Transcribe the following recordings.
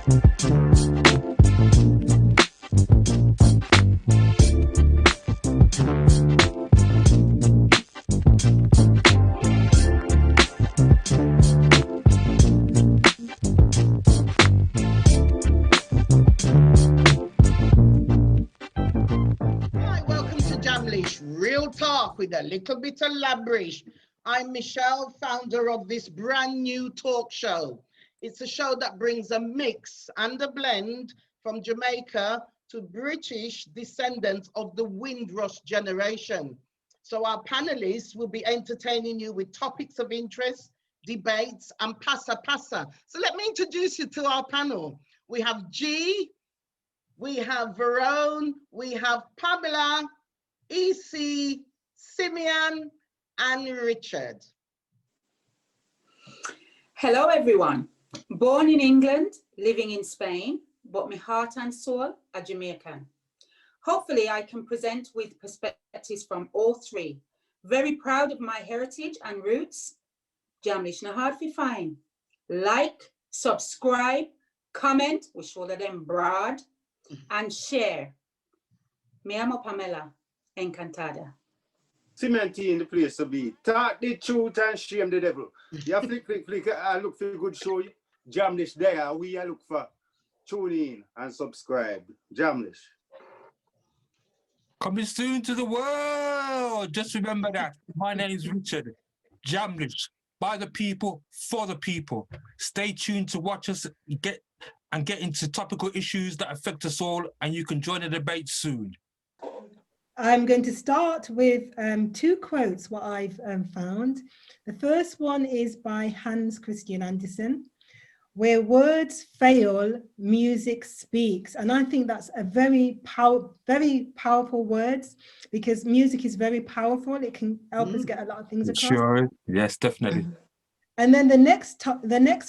Jamlish, real talk with a little bit of Labrish. I'm Michelle, founder of this brand new talk show. It's a show that brings a mix and a blend from Jamaica to British descendants of the Windrush generation. So our panelists will be entertaining you with topics of interest, debates, and pasa. So let me introduce you to our panel. We have G, we have Vero, we have Pamela, EC, Simeon, and Richard. Hello, everyone. Born in England, living in Spain, but my heart and soul are Jamaican. Hopefully, I can present with perspectives from all three. Very proud of my heritage and roots. Jamlish, no hard to find. Like, subscribe, comment, we shoulder them broad, and share. Me amo Pamela. Encantada. Cement in the place to be. Talk the truth and shame the devil. You flick. I look for a good show. Jamlish there. We look for. Tune in and subscribe. Jamlish. Coming soon to the world. Just remember that. My name is Richard. Jamlish. By the people, for the people. Stay tuned to watch us get into topical issues that affect us all, and you can join the debate soon. I'm going to start with two quotes, what I've found. The first one is by Hans Christian Andersen, where words fail, music speaks. And I think that's a very powerful words, because music is very powerful. It can help us get a lot of things across. Sure, yes, definitely. And then the next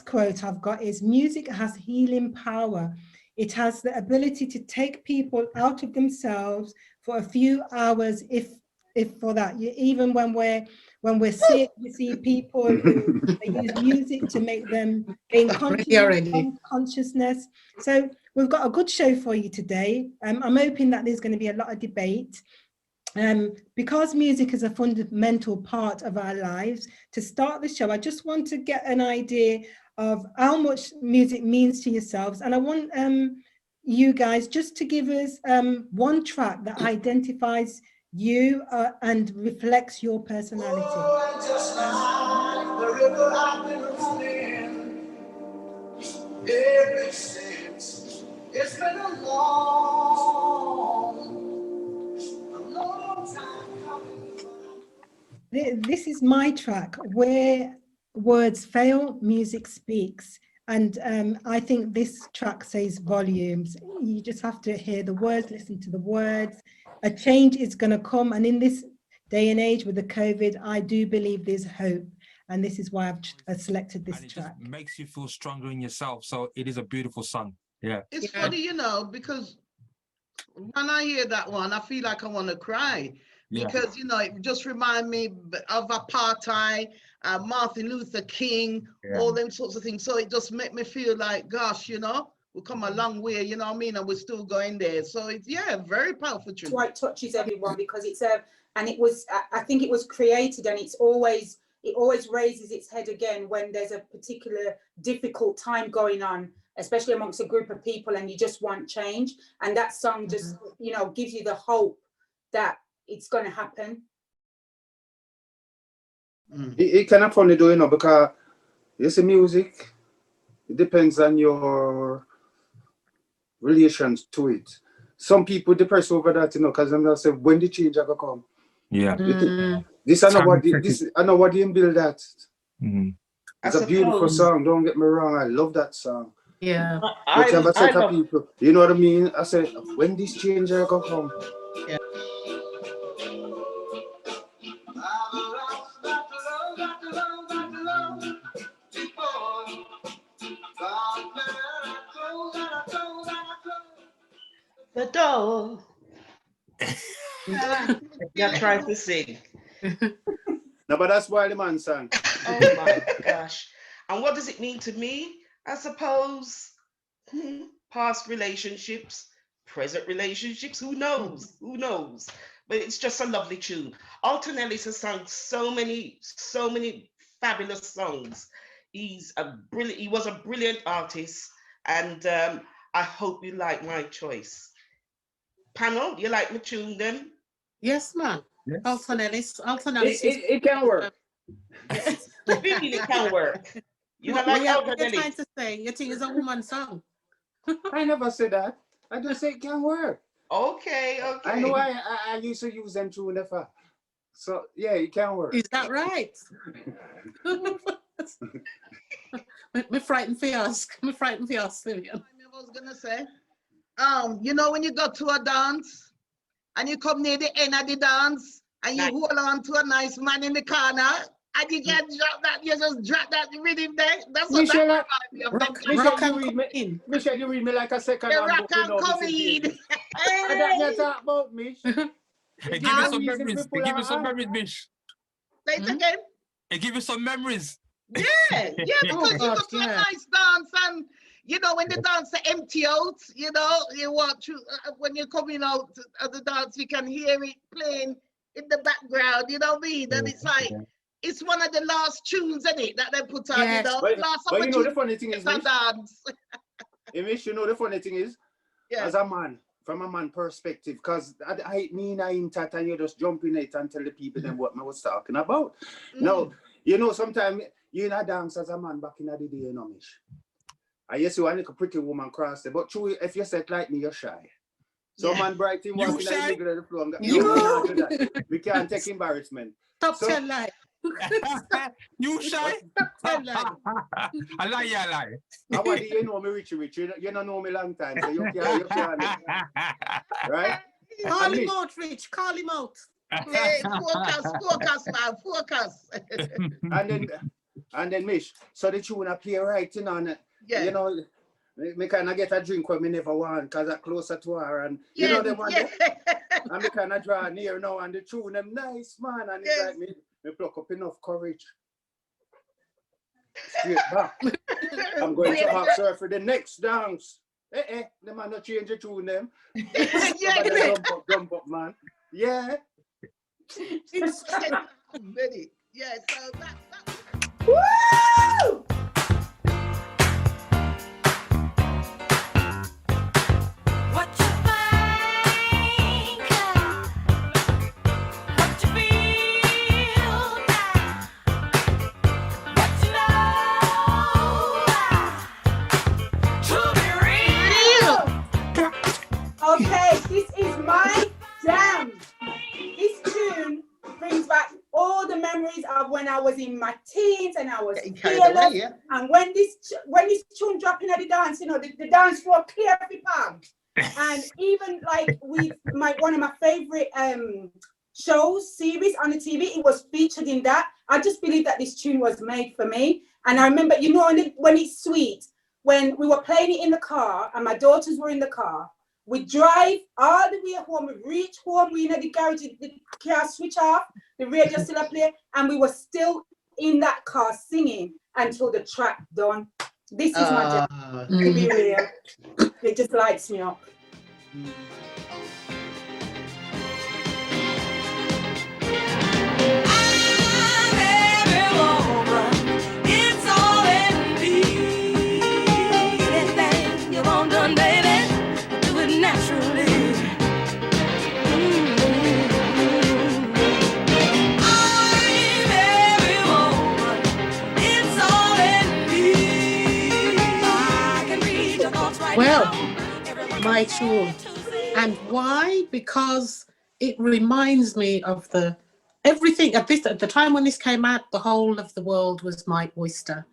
quote I've got is, music has healing power. It has the ability to take people out of themselves for a few hours, if for that. Even when we're sick, we see people who use music to make them gain consciousness. So we've got a good show for you today. I'm hoping that there's going to be a lot of debate. Because music is a fundamental part of our lives, to start the show, I just want to get an idea of how much music means to yourselves. And I want you guys just to give us one track that identifies you and reflects your personality. Just like the river I've been running ever since. It's been a long time coming. This is my track, Where Words Fail, Music Speaks. And I think this track says volumes. You just have to hear the words, listen to the words. A change is going to come. And in this day and age with the COVID, I do believe there's hope. And this is why I've selected this track. Just makes you feel stronger in yourself. So it is a beautiful song. Yeah. It's funny, you know, because when I hear that one, I feel like I want to cry. Because, you know, it just reminds me of apartheid, Martin Luther King, all them sorts of things. So it just make me feel like, gosh, you know, we've come a long way, you know what I mean? And we're still going there. So it's, yeah, very powerful truth. Quite touches everyone, because it's and it was, I think it was created, and it always raises its head again when there's a particular difficult time going on, especially amongst a group of people, and you just want change. And that song just, you know, gives you the hope that it's going to happen. It kind of funny though, you know, because you see music, it depends on your relations to it. Some people depress over that, you know, because I'm not saying when the change are gonna come. Yeah. I know what they build that. It's a beautiful song, don't get me wrong. I love that song. Yeah. People, you know what I mean? I said, when this change are gonna come. Yeah. The door. You're trying to sing. No, but that's why the man sang. Oh my gosh. And what does it mean to me? I suppose Past relationships, present relationships, who knows? Who knows? But it's just a lovely tune. Alton Ellis has sung so many fabulous songs. He was a brilliant artist, and I hope you like my choice. Panel, you like my tune then? Yes, ma'am. Yes. Alton Ellis. Alton Ellis. It can work. Yes. Really, it can work. You know, What like you're Alton trying Ellis. to say, you think it's a woman's song? I never said that. I just say it can work. Okay, okay. I know I used to use them too in the fact. So yeah, it can work. Is that right? Me frightened for yours. Me frightened for yours, Simeon. I was gonna say, you know, when you go to a dance and you come near the end of the dance and you Nice. hold on to a nice man in the corner and you can drop that, you just drop that rhythm there. That's what Michelle, that reminds me of. Rock and you read me. in. Michelle, you read me like a second The hand rock book, you and know, come Mrs. in. Davis. And that you talk about, Mish. Hey, give you some Easy memories. people Give you are some hard. memories, Mish. Say it again. Hey, give you some memories. Yeah, because you go God, to a yeah. nice dance and you know when the dancer empty out, you know, you watch when you're coming out of the dance, you can hear it playing in the background, you know what I mean? And it's like it's one of the last tunes, isn't it, that they put on, Yes. you know, But last you know the opportunity funny thing is, to Mish, dance. Mish, you know the funny thing is, Yeah. as a man, from a man perspective, because I mean I ain't that and you just jump in it and tell the people then what I was talking about. Now, you know, sometimes you in a dance as a man back in the day, you know, Mish. I used to want a pretty woman cross there, but true, if you set like me, you're shy. So Yeah. man bright in You walking in the shy? middle of the floor. No, You? we can't do that. We can't take embarrassment. Top So- 10 lie. You shy? Top 10 lie. I lie, yeah, lie. How do you know me, Richie? You don't know me long time, so you can't, right? Call And him Mish, out, Rich. Call him out. Yeah, focus now, focus. and then Mish, so the tune I play right, you know, and, Yeah. you know, me kind of get a drink when me never want, because I'm closer to her, and you know them one, yeah. and me kind of draw near now, and the tune them nice, man, and it's Yes. like me pluck up enough courage. Straight back. I'm going to have surf for the next dance. The man not change the tune them. Yeah. Jump up, man. Yeah. Ready. Yeah, so that. Woo! What you think, what you feel now, what you know, to be real. Okay, this is my jam. This tune brings back all the memories of when I was in my teens and I was Getting carried away, fearless. yeah. And when this tune dropping at the dance, you know, the dance floor clear every palm. And even like with one of my favorite shows, series on the TV, it was featured in that. I just believe that this tune was made for me. And I remember, you know, when it's sweet, when we were playing it in the car and my daughters were in the car, we drive all the way home, we reach home, we in the garage, the car switch off, the radio still up there, and we were still in that car singing until the track done. This is my jam, to be real. It just lights me up. Well, my tune. And why? Because it reminds me of everything at the time when this came out, the whole of the world was my oyster.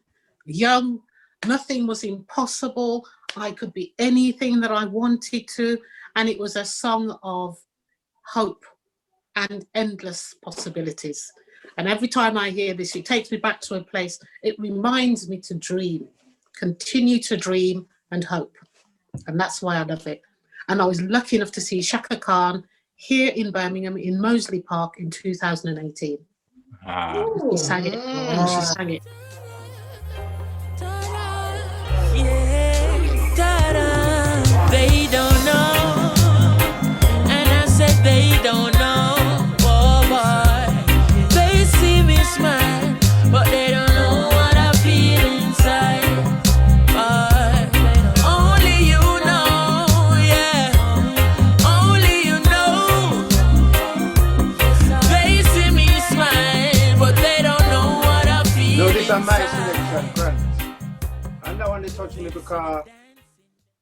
Young, nothing was impossible. I could be anything that I wanted to. And it was a song of hope and endless possibilities. And every time I hear this, it takes me back to a place. It reminds me to dream, continue to dream and hope. And that's why I love it. And I was lucky enough to see Shaka Khan here in Birmingham in Moseley Park in 2018. He sang it and she sang it. Yeah. only touch me because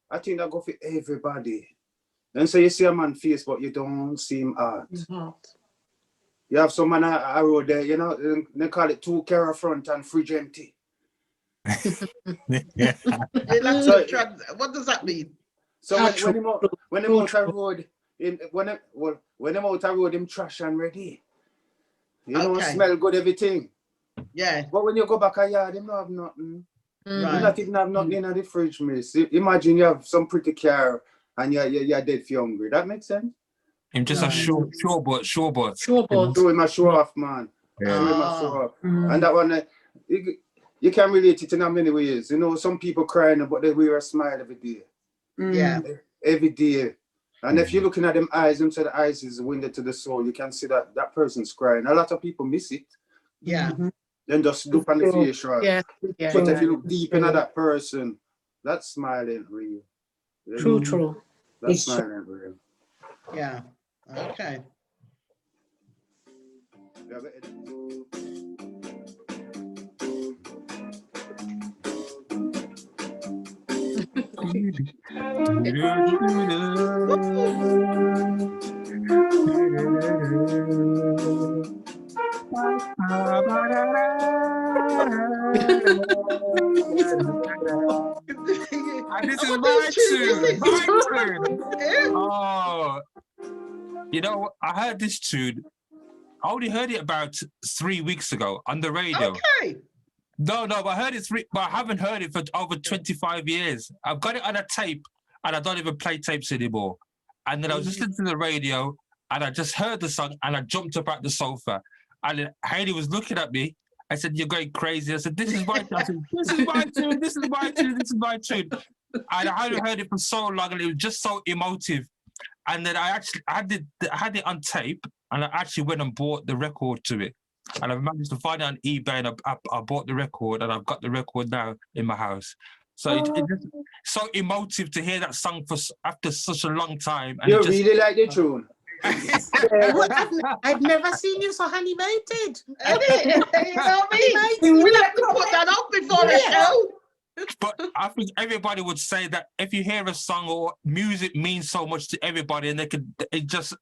I think that go for everybody. And so you see a man face, but you don't see him heart. You have some man a road there, you know, they call it 2 car front and fridge empty. Yeah. So- What does that mean? So when him out a road, when him out a road, him trash and ready. You know, Okay. smell good everything. Yeah, But when you go back a yard, him don't have nothing. You right. not even have nothing in the fridge, miss. Imagine you have some pretty car and you're dead for hungry. That makes sense? Him just a sure but. Sure, but Show him a show off, man. Yeah. Show him a show off. And that one, you can relate it in many ways. You know, some people crying, but they wear a smile every day. Yeah, Every day. And if you're looking at them eyes, them say the eyes is the window to the soul, you can see that that person's crying. A lot of people miss it. yeah. Then just look on the facial. Yeah. But if you look deep into that person, that smile ain't real. True. That It's smile ain't real. Yeah. Okay. Yeah, but And this is What my tune is tune. it? My tune. Yeah. Oh, you know, I heard this tune. I only heard it about 3 weeks ago on the radio. Okay. No, but I heard it but I haven't heard it for over 25 years. I've got it on a tape and I don't even play tapes anymore. And then I was listening to the radio and I just heard the song and I jumped up at the sofa. And then Hayley was looking at me. I said, "You're going crazy." I said, "This is my tune. I said, this is my tune. This is my tune. This is my tune." And I hadn't heard it for so long and it was just so emotive. And then I had it on tape and I actually went and bought the record to it. And I managed to find it on eBay and I bought the record and I've got the record now in my house. So it's just so emotive to hear that song after such a long time. And you it just, really like the tune. I've never seen you so animated. You know me? We have to put that up before the show. But I think everybody would say that if you hear a song or music means so much to everybody and it's just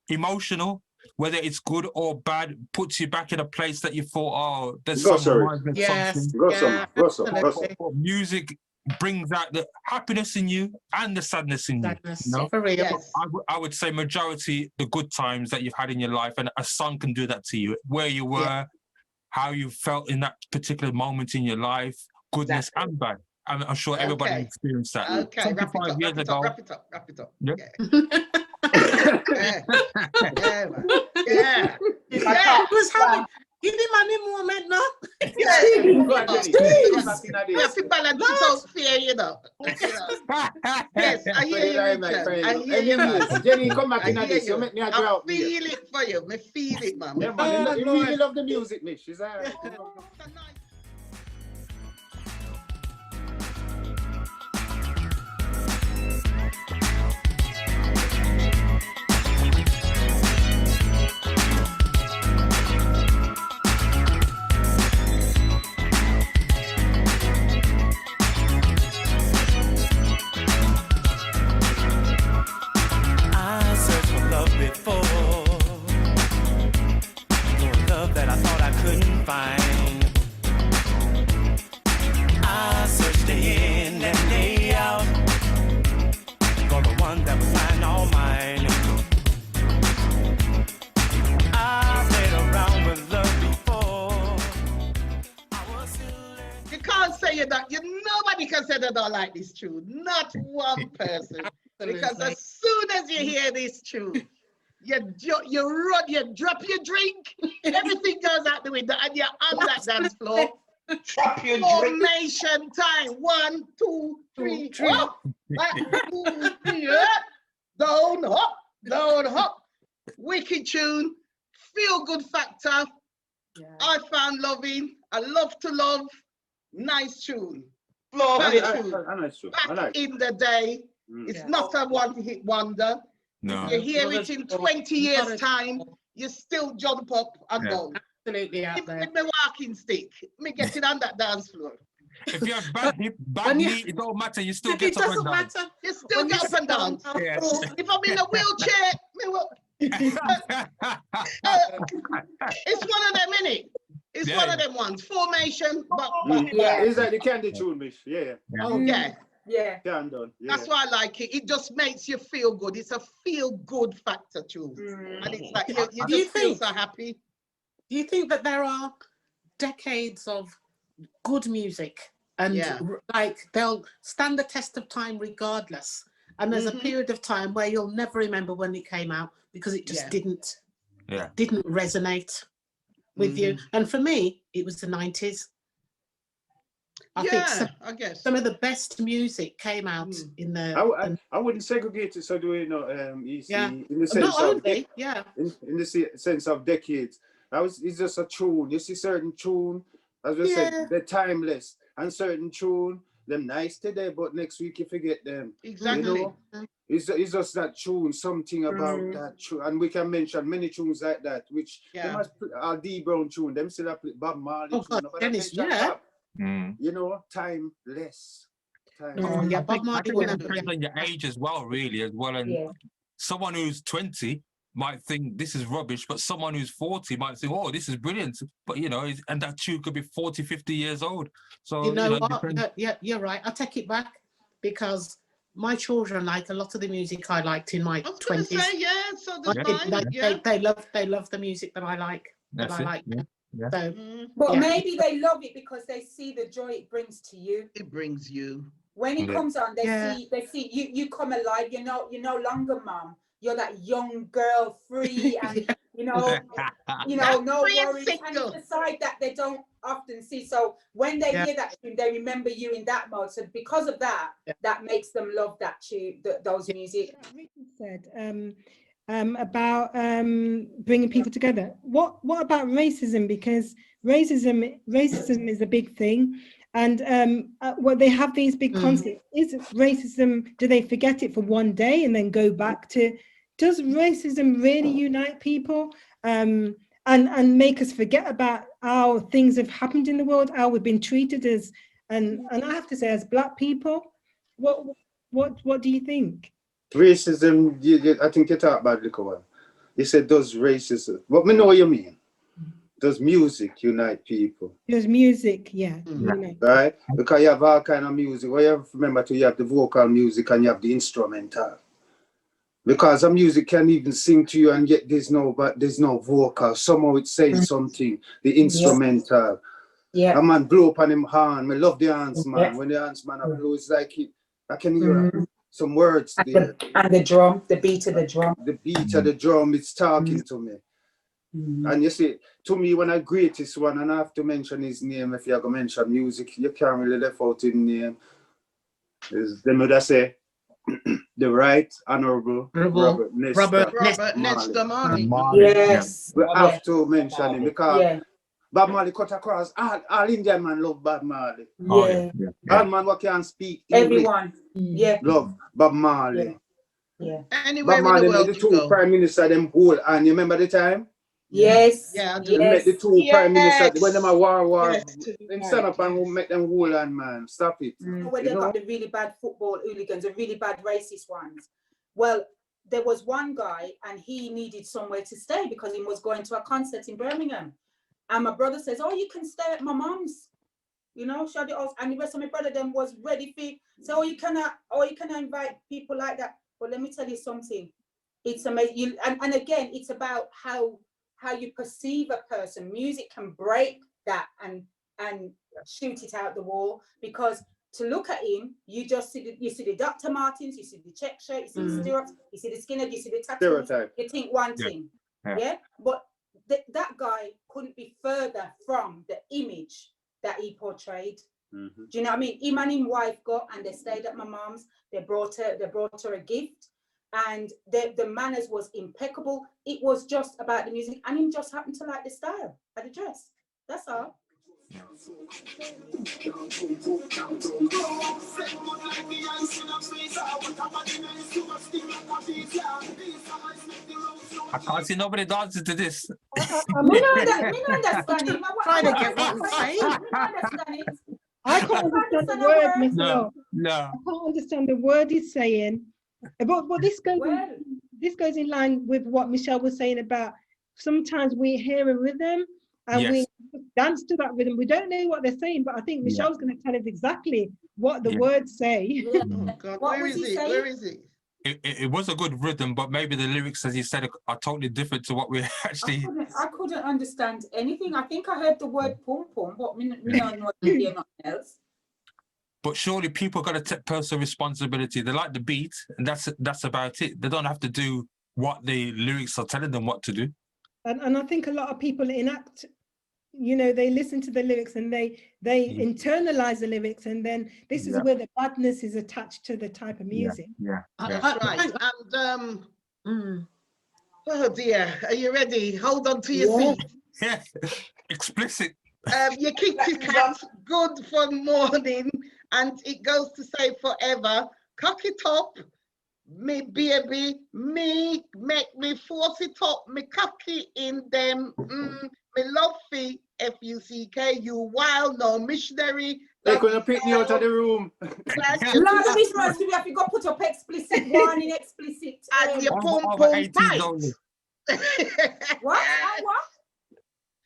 emotional, whether it's good or bad, puts you back in a place that you thought, oh, there's Go, some sorry. reminds me of Yes. something. Go Yeah, some, go some, go some. absolutely. But music brings out the happiness in you and the sadness in you. Sadness, No? for real. Yes. I would say majority the good times that you've had in your life, and a song can do that to you. Where you were, how you felt in that particular moment in your life, goodness and bad. I'm sure everybody Okay. experienced that. Okay, wrap 25 it years up, ago. wrap it up. Yep. Yeah. Yeah, man. Yeah. It was having give him any moment now. Yeah. Go on, Jenny. You have to balance it out fair, you know. Yes, I hear you, Richard. I hear you, man. Jenny, come back I in hear this. You you. make me a I grout. feel it for you. I feel it, man. Yeah, man. You really love the music, Mish. Is that right? I searched for love before, for love that I thought I couldn't find. I searched day in and day out for the one that was mine, all mine. I played around with love before. I was still learning. You can't say that. Nobody can say they don't like this tune. Not one person. Because as soon as you hear this tune, you run, you drop your drink, everything goes out the window, and you're on that dance floor. Drop your drink. Formation time. 1, 2, 3, up. 1, 2, 3, up. Down, up, down, up. Wicked tune. Feel good factor. I found loving. I love to love. Nice tune. Floor Nice I tune. know it's true. I Back like it. in the day, it's not a one-hit wonder. No. You hear it in 20 years' time, you still jump up and Yeah. down. Absolutely out Even there. with my walking stick, me getting on that dance floor. If you have bad hip, bad When you- knee, it don't matter. You still It get up and doesn't down. matter. You still When get you up and sit down, down. Yeah. If I'm in a wheelchair, it's one of them, innit? It's Yeah, one yeah. of them ones. Formation, but Yeah. It's like the candy tune, Mish. Yeah. Oh, yeah. Yeah. Can done. Yeah. That's why I like it. It just makes you feel good. It's a feel-good factor too. And it's like you Do you just feel think- so happy. Do you think that there are decades of good music and Yeah. like they'll stand the test of time regardless? And there's a Mhm. period of time where you'll never remember when it came out because it just Yeah. didn't Yeah. didn't resonate with you. And for me, it was the 90s. I think Yeah, I guess. some of the best music came out in the I wouldn't segregate it, so do you know, EC, Yeah. in the sense not of only, yeah. in the sense of decades. It's just a tune. You see certain tune, as we Yeah. said, they're timeless, and certain tune, them nice today, but next week you forget them. Exactly. You know, it's just that tune, something about that tune, and we can mention many tunes like that, which Yeah. them are D Brown tune, them still have Bob Marley Oh, tune, God, nobody Dennis, mention yeah. Bob. You know, timeless. Oh, yeah, Bob I Marley think will it never depends be. on your age as well, really, as well. And Yeah. someone who's 20 might think this is rubbish, but someone who's 40 might think, oh, this is brilliant. But, you know, and that tune could be 40, 50 years old. So, You know it what? depends. Yeah, you're right. I take it back because my children like a lot of the music I liked in my I was going to 20s. say, yeah, so does Like, mine. Yeah. they love the music that I like. That's that I it. like. Yeah. Yeah. So But Yeah. maybe they love it because they see the joy it brings to you. It brings you. When it Yeah. comes on, they Yeah. see you come alive. You're no longer mom. You're that young girl, free and you know, no Free and worries. And single. it's a side that they don't often see. So when they Yeah. hear that tune, they remember you in that mode. So because of that, Yeah. that makes them love that tune, those music. Richard said about bringing people together. What about racism? Because racism is a big thing, and well, they have these big concepts. Is racism? Do they forget it for one day and then go back to? Does racism really unite people and make us forget about how things have happened in the world, how we've been treated as, and I have to say, as Black people? What do you think? Racism, I think you talk about Likkle one. You said, does racism, but me know what you mean. Does music unite people? There's music, yeah. You know. Right? Because you have all kind of music. Well, you have to remember you have the vocal music and you have the instrumental. Because the music can even sing to you and yet there's no vocal. Somehow it's saying something. The instrumental. Yeah. A man blow up on him horn. I love the horns, man. When the horns man blow, it's like I can hear some words there. And the drum, the beat of the drum. The beat of the drum, it's talking to me. And you see, to me, when I greatest one, and I have to mention his name, if you're going to mention music, you can't really left out his name. Is them would say, the Right Honorable Robert Nesta Marley. Yes. We have to mention him because Bob Marley cut across. All Indian man love Bob Marley. Yeah. All man who can speak English Everyone. Yeah. love Bob Marley. Yeah. Anywhere Bob in the Marley world made the you two go. prime minister them whole, and you remember the time? Yes. Yeah, I do. He met the two prime ministers when them a war. Yes. Them stand up and make them whole and man. Stop it. When they got the really bad football hooligans, the really bad racist ones. Well, there was one guy and he needed somewhere to stay because he was going to a concert in Birmingham. And my brother says, oh, you can stay at my mom's. You know, shut it off. And the rest of my brother then was ready for, so you cannot invite people like that. But let me tell you something. It's amazing. And again, it's about how you perceive a person. Music can break that and shoot it out the wall, because to look at him, you see the Dr. Martens, you see the check shirt, you see the stirrups, you see the skinhead, you see the tattoos. Stereotype. You think one thing, yeah? But that guy couldn't be further from the image that he portrayed. Do you know what I mean? Him and his wife got and they stayed at my mom's. They brought her a gift, and the manners was impeccable. It was just about the music, and him just happened to like the style of the dress. That's all. I can't see nobody dancing to this. Me no understand it. Trying to get what I'm saying. Me no understand it. I can't understand the word myself. No. I can't understand the word he's saying. But this goes in line with what Michelle was saying about sometimes we hear a rhythm and we dance to that rhythm. We don't know what they're saying, but I think Michelle's going to tell us exactly what the words say. Oh God, where is it? Where is it? It was a good rhythm, but maybe the lyrics, as you said, are totally different to what we actually. I couldn't understand anything. I think I heard the word pum pum, but me don't know nothing else. But surely people got to take personal responsibility. They like the beat, and that's about it. They don't have to do what the lyrics are telling them what to do. And I think a lot of people enact, they listen to the lyrics and they internalize the lyrics, and then this is where the badness is attached to the type of music. That's right. And oh dear, are you ready? Hold on to your seat. Yeah, explicit. Your kitty cat, good for morning, and it goes to say forever. Cock it up, me baby, me make me force it up, me cocky in them, me love fee, F-U-C-K, you wild no missionary. They're gonna pick me out of the room. Labrish must be, have you got put up explicit warning, explicit. And your pum tight. What?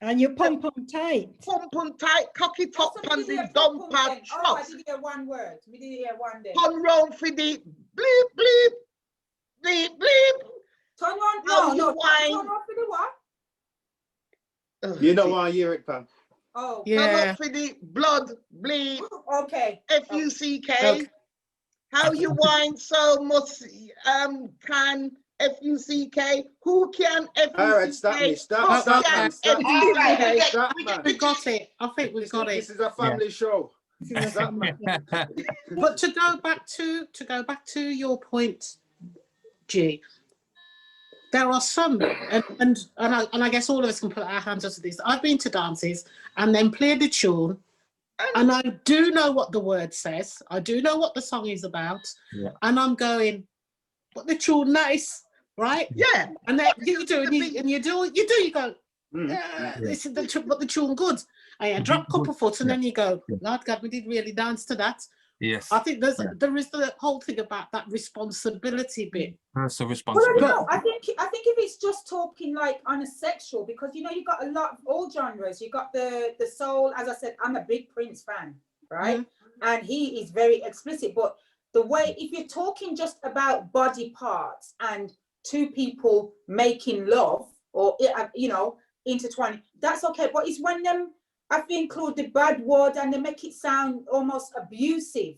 And your pum tight. Pum tight, cocky top on the dump pad truck. Oh, I did hear one word. We did hear one day. Turn round for the bleep, bleep, bleep, bleep. Turn round, No, turn wine. round for the what? You don't want to hear it, Pam. Oh. Turn up for the blood, bleed. Okay. F-U-C-K. Okay. How you whine so much, can F-U-C-k, who can F-U-C-k? All right, stop me. Stop, man. We got it. I think we've got it. This is a family show. But to go back to your point, G, there are some, and I guess all of us can put our hands up to this. I've been to dances and then played the tune, and I do know what the word says. I do know what the song is about, and I'm going, but the tune nice, right? Yeah. And then you do, and you go, this is but the tune good. And you drop couple foot, and then you go, Lord God, we did really dance to that. Yes. I think there is the whole thing about that responsibility bit. Personal responsibility. Well, I think if it's just talking like on a sexual, because you got a lot of all genres. You got the soul. As I said, I'm a big Prince fan, right? And he is very explicit. But the way, if you're talking just about body parts and two people making love or intertwining, that's okay. But it's when them I think include the bad word and they make it sound almost abusive.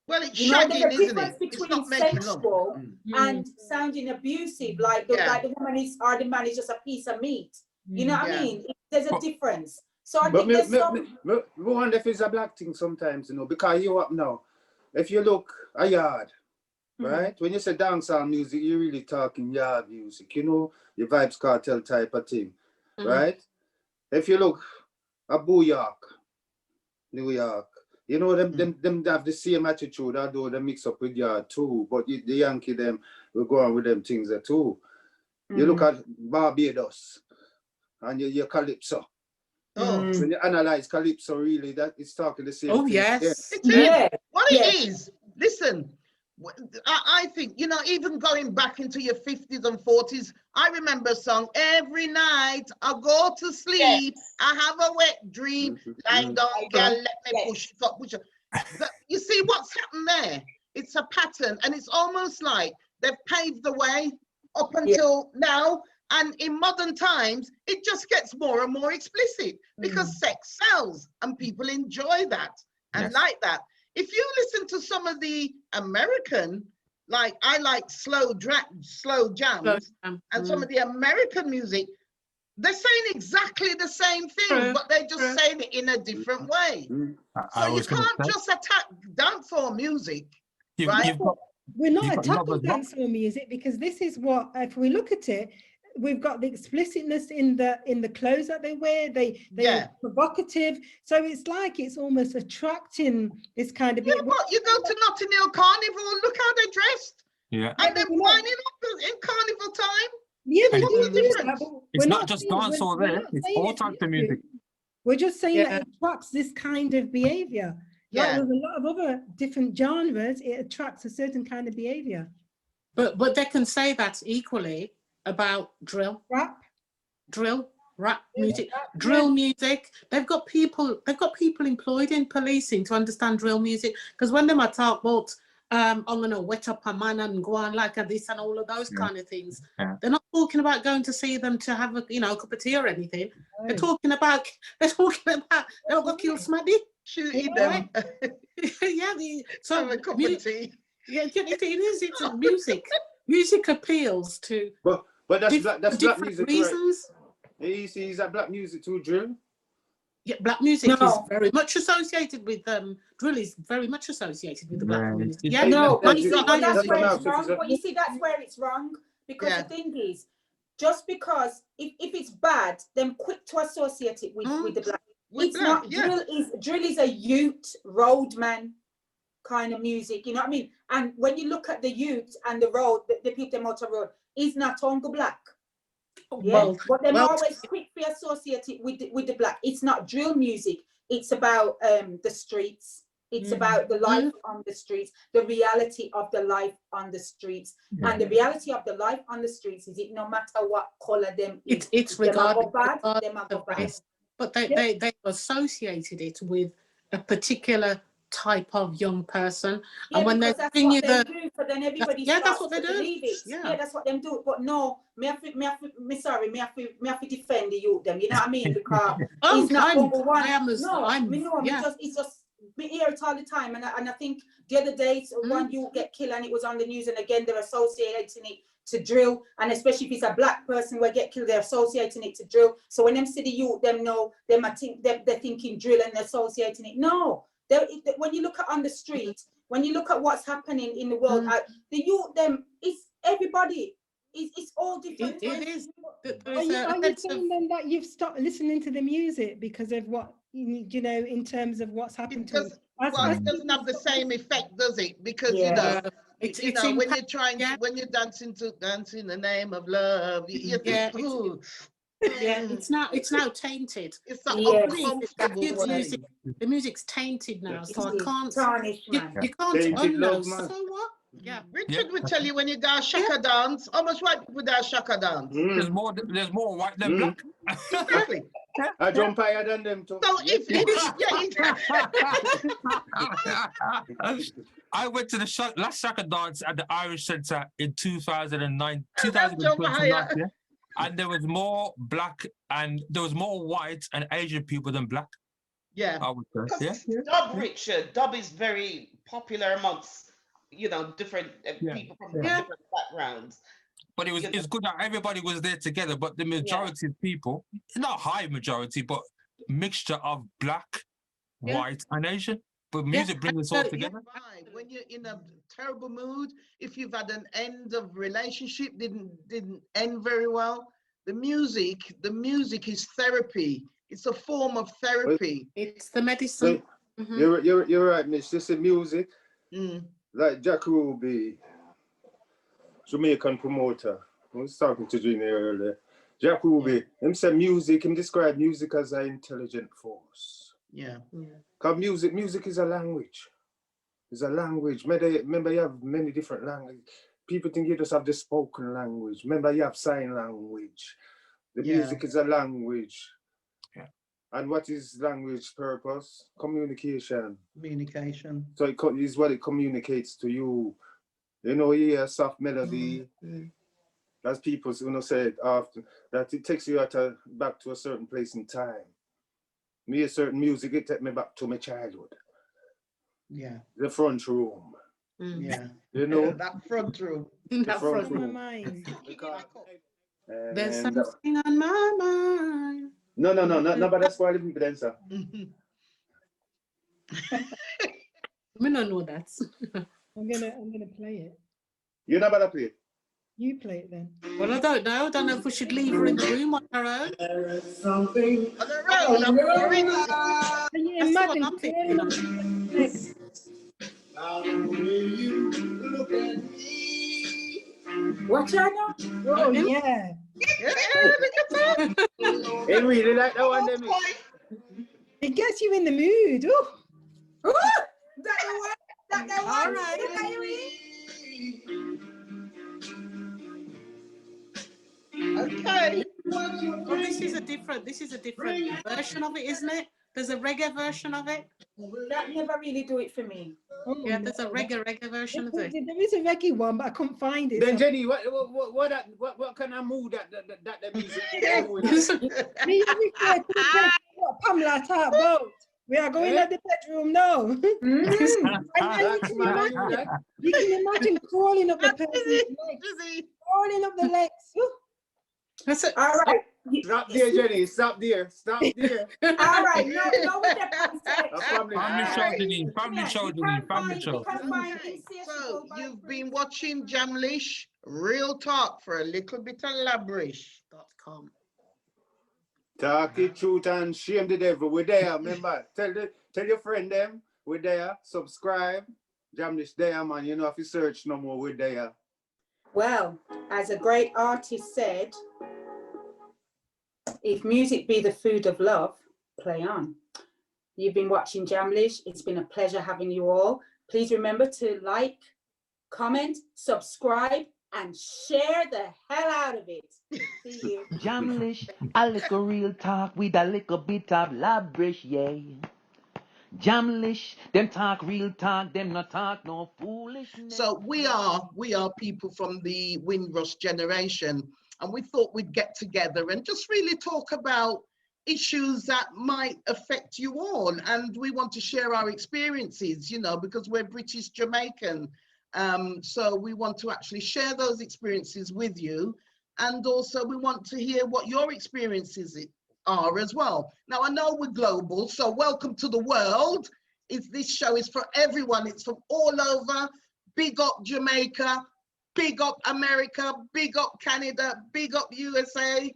Well, it's shagging, there's a isn't difference it? between sexual and sounding abusive, like the woman is, or the man is just a piece of meat. You know what I mean? There's a difference. So I think there's some. I wonder if it's a black thing sometimes, because you up now. If you look a yard, right? When you say dancehall music, you're really talking yard music, your Vibes Cartel type of thing, right? If you look at New York, them have the same attitude, although they mix up with yard too, but the Yankee them will go on with them things there too. You look at Barbados and your Calypso. When you analyze Calypso, really, that it's talking the same thing. Yes. What it is, listen, I think, even going back into your 50s and 40s, I remember a song, every night I go to sleep, I have a wet dream, lying down, girl, let me push it up, You see what's happened there? It's a pattern, and it's almost like they've paved the way up until now, and in modern times, it just gets more and more explicit because sex sells, and people enjoy that and like that. If you listen to some of the American, like I like slow jams, and some of the American music, they're saying exactly the same thing, but they're just saying it in a different way. So you can't just attack dancehall music, right? We're not attacking dancehall music because this is what, if we look at it, we've got the explicitness in the clothes that they wear. They're provocative. So it's like it's almost attracting this kind of. Yeah, but you go to Notting Hill Carnival, look how they're dressed. Yeah. And they're winding up in carnival time. Yeah, it's not just dancehall there. It's all types of music. We're just saying that it attracts this kind of behavior. Like Yeah. with a lot of other different genres, it attracts a certain kind of behavior. But they can say that equally about drill, Rap. rap music, rap, drill music. They've got people employed in policing to understand drill music. Because when they might talk about I'm gonna wet up a man and go on like this and all of those kind of things, they're not talking about going to see them to have a cup of tea or anything. No. They're talking about they're gonna kill somebody. Shooting Yeah. them. Yeah, Have a cup of tea. yeah, it is. It's music. Music appeals to But that's black different music, reasons. right? You see, is that black music too, drill? Yeah, black music is No. very much associated with drill is very much associated with the black Yeah, community. it- Yeah, No, that's but you see, just- but that's that's where what it's I'm wrong. saying. But you see, that's where it's wrong. Because Yeah. the thing is, just because if it's bad, then quick to associate it with the black. With It's black, not yeah. drill is a youth roadman kind of music, you know what I mean? And when you look at the youth and the road, the people motor road is not on the black. Yeah, but they're always quick to associate it with the black. It's not drill music. It's about the streets. It's about the life on the streets, the reality of the life on the streets. Yeah. And the reality of the life on the streets is it no matter what color them is. it's Them a go regardless bad, them a of go bad. race, but they associated it with a particular type of young person. Yeah, and when because they're that's giving you what they the do, so then everybody yeah, that's starts what they to do. believe it. Yeah. Yeah, that's what them do. But no, me have to defend the youth them. You know what I mean? Because it's not number one. It's just me hear it all the time, and I think the other day one youth get killed and it was on the news, and again they're associating it to drill, and especially if it's a black person who get killed, they're associating it to drill. So when them see the youth, them know them. I think they're thinking drill and they're associating it. No. When you look at on the street, when you look at what's happening in the world, the youth, them, it's everybody. It's all different. It is. Are you saying then that you've stopped listening to the music because of what in terms of what's happened to Because it doesn't have the same effect, does it? Because when you're trying to, when you're dancing in the name of love, you think, ooh. Yeah, it's now tainted. It's that uncomfortable way. The music's tainted now, so I can't. Tarnished, man. You can't Tainted unknow. love, man. So what? Yeah. Richard will tell you when you go shaka dance, how much white people dance shaka dance? There's more white than black. Exactly. I jump higher than them too. So if I went to the last shaka dance at the Irish Centre in 2009, yeah? And there was more black and there was more white and Asian people than black. Yeah. I would say. Yeah. Dub, Richard. Dub is very popular amongst different people from different backgrounds. But it's good that everybody was there together. But the majority of people, not high majority, but mixture of black, white, and Asian. But music brings us all together. When you're in a terrible mood, if you've had an end of relationship, didn't end very well, the music is therapy. It's a form of therapy. It's the medicine. You're right, Mish. This is music. Like Jack Ruby, Jamaican promoter. I was talking to Gina earlier. Jack Ruby, him said him describe music as an intelligent force. Yeah. Because music is a language. It's a language. Remember, you have many different languages. People think you just have the spoken language. Remember, you have sign language. The music is a language. Yeah. And what is language purpose? Communication. Communication. So it is what it communicates to you. You hear a soft melody. As people said often, that it takes you back to a certain place in time. Me, a certain music, it takes me back to my childhood. Yeah. The front room. Yeah. That front room. That front my room. mind. There's something on my mind. No, but that's why I live in dancer. We don't know that. I'm gonna play it. You're not about to play it? You play it then. Well, I don't know. I don't know if we should leave her in the room on her own. On her own. Can you imagine? What channel? Oh yeah. Hey, really like that one, Demi? It gets you in the mood. Ooh. All right. Okay. Oh, this is a different version of it, isn't it? There's a reggae version of it. That never really do it for me. Oh, Yeah, no. there's a reggae version of it. There is a reggae one, but I couldn't find it. Then so- Jenny, what kind of mood that music is going? Me, you refer to the bedroom, what Pamela talk about. We are going Eh? to the bedroom now. You can imagine crawling up the person's legs. Crawling up the legs. Whew. That's it. All right. Stop there, Jenny. Stop there. Stop there. All right. No, with the Family show, Denise. Family show, Denise. Family show. So you've been watching Jamlish, Real Talk for a little bit of Labrish.com. Talk it truth and shame the devil. We're there. Remember, tell your friend them. We're there. Subscribe. Jamlish there, man. You know, if you search no more, we're there. Well, as a great artist said, if music be the food of love, play on. You've been watching Jamlish. It's been a pleasure having you all. Please remember to like, comment, subscribe, and share the hell out of it. See you. Jamlish, a little real talk with a little bit of Labrish, yeah. Jamlish, them talk real talk, them not talk no foolishness. So we are people from the Windrush generation, and we thought we'd get together and just really talk about issues that might affect you all. And we want to share our experiences, you know, because we're British Jamaican. So we want to actually share those experiences with you. And also we want to hear what your experiences are as well. Now, I know we're global, so welcome to the world. This show is for everyone. It's from all over. Big up Jamaica, big up America, big up Canada, big up USA,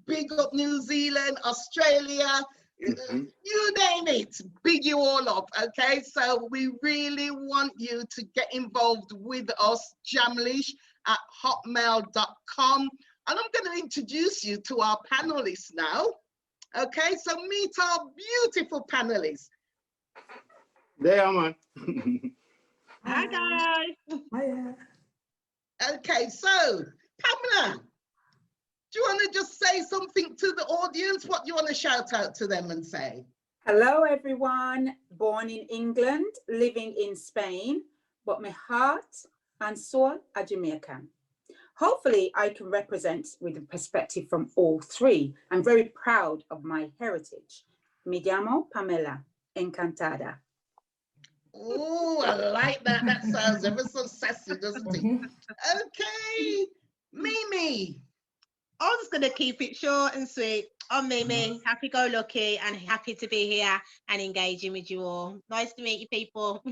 big up New Zealand, Australia, you name it, big you all up, okay? So we really want you to get involved with us, jamlish@hotmail.com. And I'm going to introduce you to our panelists now. Okay, so meet our beautiful panelists. There, man. Hi, guys. Hiya. Okay, so Pamela, do you want to just say something to the audience? What do you want to shout out to them and say? Hello, everyone. Born in England, living in Spain, but my heart and soul are Jamaican. Hopefully, I can represent with a perspective from all three. I'm very proud of my heritage. Me llamo Pamela, encantada. Oh, I like that. That sounds ever so sassy, doesn't it? Okay, Mimi. I'm just going to keep it short and sweet. I'm Mimi, happy-go-lucky and happy to be here and engaging with you all. Nice to meet you people.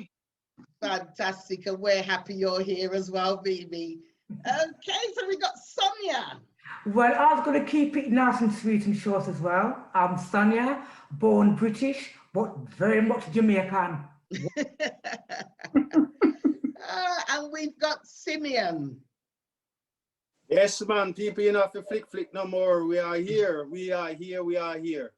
Fantastic, and we're happy you're here as well, Mimi. Okay, so we got Sonia. Well, I was going to keep it nice and sweet and short as well. I'm Sonia, born British, but very much Jamaican. And we've got Simeon. Yes, man. People, you know, if you flick no more. We are here. We are here. We are here.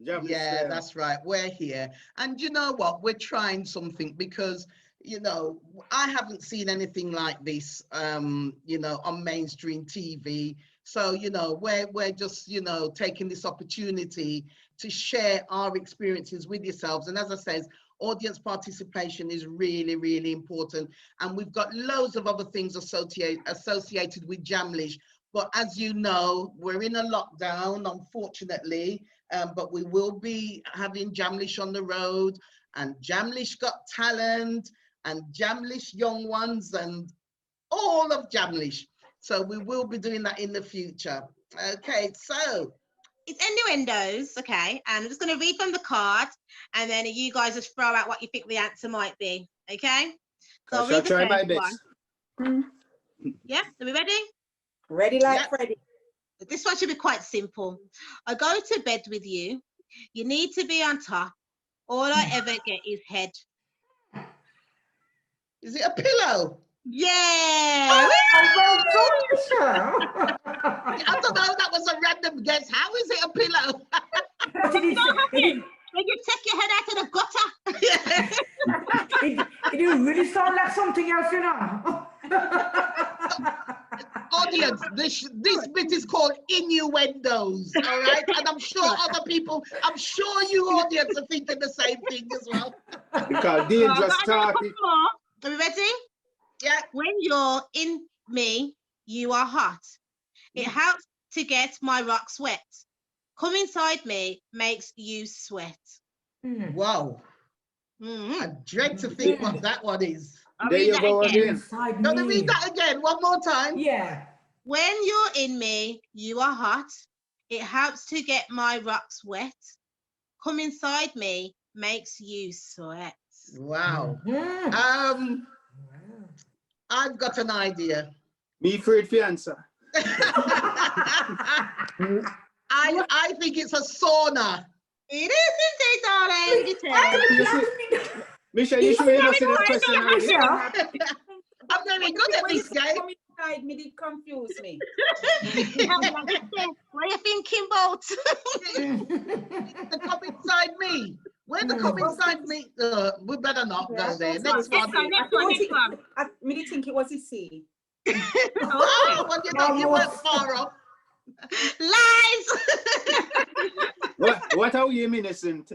Jamlish Yeah, there. that's right. We're here. And you know what? We're trying something because, you know, I haven't seen anything like this, you know, on mainstream TV. So, you know, we're just, you know, taking this opportunity to share our experiences with yourselves. And as I said, audience participation is really, really important. And we've got loads of other things associated with Jamlish. But as you know, we're in a lockdown, unfortunately, but we will be having Jamlish on the road, and Jamlish Got Talent, and Jamlish Young Ones, and all of Jamlish. So we will be doing that in the future. Okay, so It's innuendos, okay? And I'm just going to read from the card, and then you guys just throw out what you think the answer might be, okay? So I'll I shall read the try my first best. one. Yeah, are we ready? Ready like Yeah. Freddy. This one should be quite simple. I go to bed with you. You need to be on top. All I ever get is head. is it a pillow? Yeah! Well done, sir. I don't know, that was a random guess. How is it a pillow? What did he say? when you take your head out of the gutter. It really sound like something else, you know. Audience, this bit is called innuendos, all right? And I'm sure other people, I'm sure you audience are thinking the same thing as well. Because dangerous talking. Are we ready? Yeah. When you're in me, you are hot. It helps to get my rocks wet. Come inside me makes you sweat. Wow. I dread to think what that one is. There you go again. Gonna read that again one more time. Yeah. When you're in me, you are hot. It helps to get my rocks wet. Come inside me makes you sweat. Wow. I've got an idea. Me afraid for answer. I think it's a sauna. It is indeed, darling. Misha, you sure you don't see that question already? I'm very good at this game. Me did confuse me. What are you thinking about? The come inside me. Where the come inside me? We better not go there. Next one. Next one. I did think it was a C. Oh, well, you went far off. Lies. What are you innocent?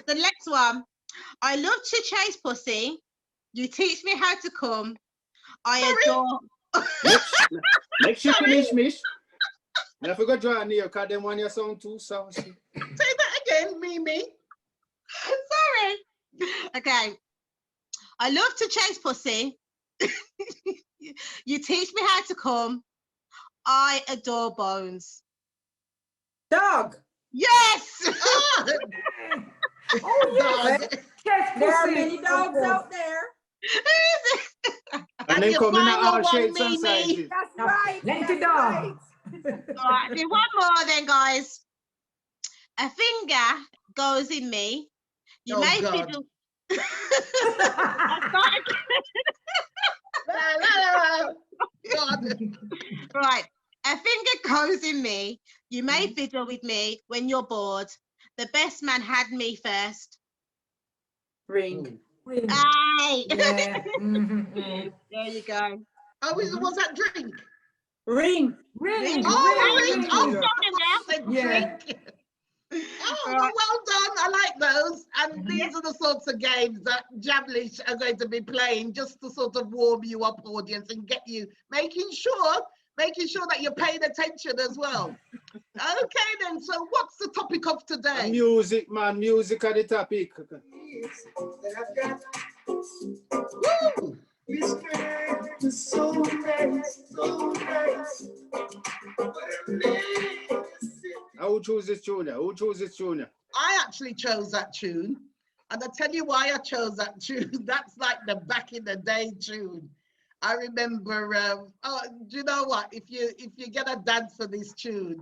The next one. I love to chase pussy. You teach me how to come. I adore. Next you finish, Mish. I forgot to draw near because them want your song too saucy. Say that again, Mimi. Sorry. Okay. I love to chase pussy. You teach me how to come. I adore bones. Dog. Yes. Oh, yes. There are many dogs out there. And then come in all shapes and Mimi. sizes. That's right. Plenty That's right. dogs. All right, do one more then, guys. A finger goes in me. You may fiddle. Right. A finger goes in me. You may fiddle with me when you're bored. The best man had me first. Ring. Aye. Yeah. There you go. Oh, was that drink? Ring. Ring. Oh, Ring. ring. Oh, Yeah. drink. Oh, well done. I like those. And these are the sorts of games that Jamlish are going to be playing just to sort of warm you up, audience, and get you making sure that you're paying attention as well. Okay, then. So what's the topic of today? Music, man. Music are the topic. Woo! Who chose this tune? Who chose this tune? I actually chose that tune, and I'll tell you why I chose that tune. That's like the back in the day tune. I remember. Oh, do you know what? If you get a dance for this tune,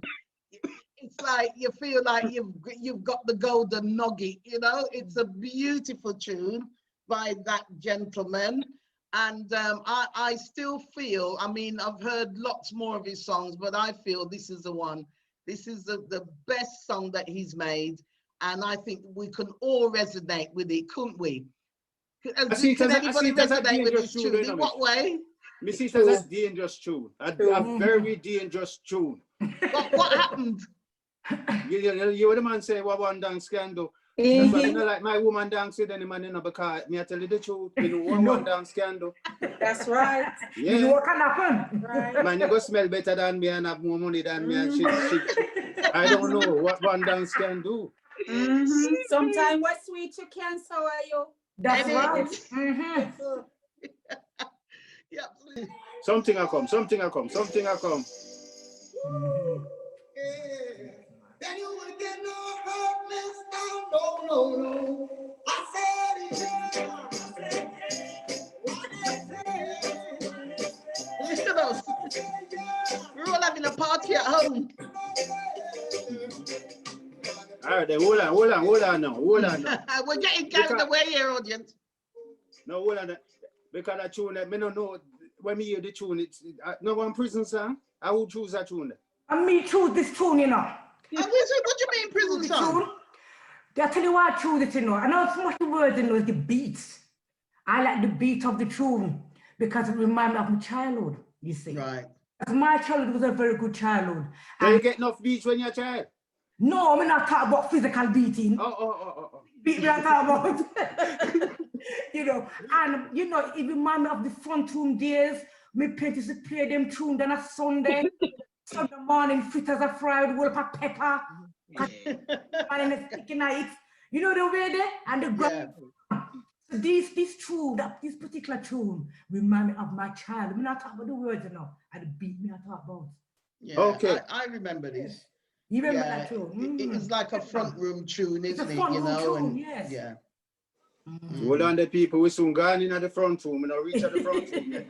it's like you feel like you've got the golden nugget. You know, it's a beautiful tune by that gentleman. And I still feel, I mean, I've heard lots more of his songs, but I feel this is the one. This is the best song that he's made. And I think we can all resonate with it, couldn't we? Can anybody resonate with this tune? In what way? Me see it as a dangerous tune. A very dangerous tune. What happened? You the man say what one dance can do. That's why I don't like my woman dance with any man, you know, because me I tell you the truth, you know what one dance can do. That's right. Yeah. You know what can happen? Right. Man, you go smell better than me and have more money than me and shit. I don't know what one dance can do. Sometimes what sweet you can sour you. That's right. Yeah. Something will come, something will come, something will come. Then you would get no hopeless down, no. I said, Listen to us. We're all having a party at home. All right, then hold on now. We're getting carried away here, audience. No, hold on. Because that tune, I don't know, when me hear the tune, it's no one prison song. I would choose that tune. And me choose this tune, you know. What do you mean prison song? I tell you why I choose it, you know. I know it's much the words, you know, it's the beats. I like the beat of the tune because it reminds me of my childhood, you see. Right. Because my childhood was a very good childhood. Do you get enough beats when you're a child? No, I'm not talking about physical beating. Oh. Beat me not talking about. You know, and you know, it reminds me of the front room days. My parents used to play them tunes on a Sunday. Sunday morning, fit as a fried whole of pepper. And a sticky knife. You know the way there? And the ground. So this tune, this particular tune remind me of my child. I'm not talking about the words, you know, and the beat me I talk about. Yeah, okay. I remember this. You remember that tune? It's like a front room tune, isn't it? You know, yes. Yeah. Hold on, the people, we soon gone in at the front room, and I reach at the front room.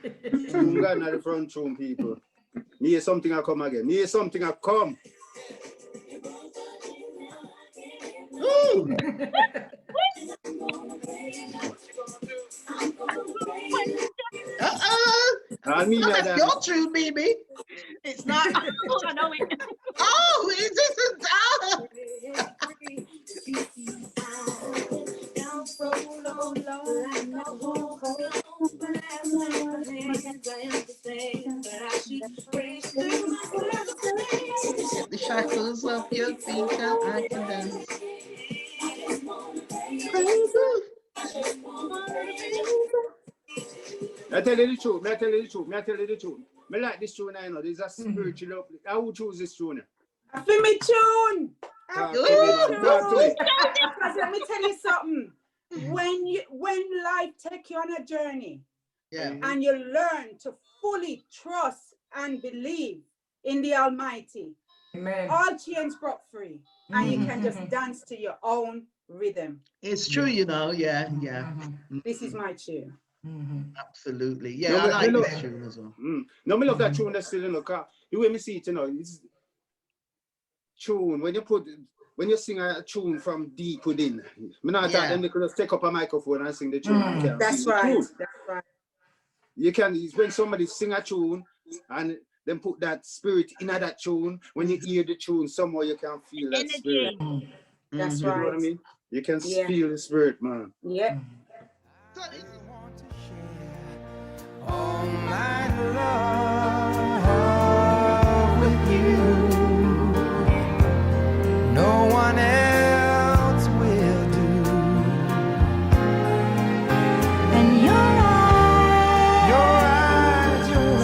Soon gone at the front room, people. Me hear something I come again. Me hear something I come. Ooh. I mean that's your tune, baby. It's not. Oh, I know it. Oh, is this Get the shackles off your feet, I can dance. I tell you the truth, I tell you the truth. I like this tune, I know. There's a spiritual uplift. I would choose this tune. I feel me tune. Talk to me, man. Talk to me. Because let me tell you something. When life takes you on a journey, and you learn to fully trust and believe in the Almighty, all chains broke free, and you can just dance to your own rhythm. It's true, you know. Yeah. This is my tune. Absolutely. Yeah, I like this tune as well. No, me love that tune that's still in the car. The way me see it, you know, it's tune. When you sing a tune from deep within, me not thought them they could just take up a microphone and sing the tune. That's right. That's right. You can, it's when somebody sing a tune and then put that spirit in that tune. When you hear the tune, somewhere you can feel that spirit. That's You know what I mean? You can feel the spirit, man. Yeah. All my love with you, no one else will do. And your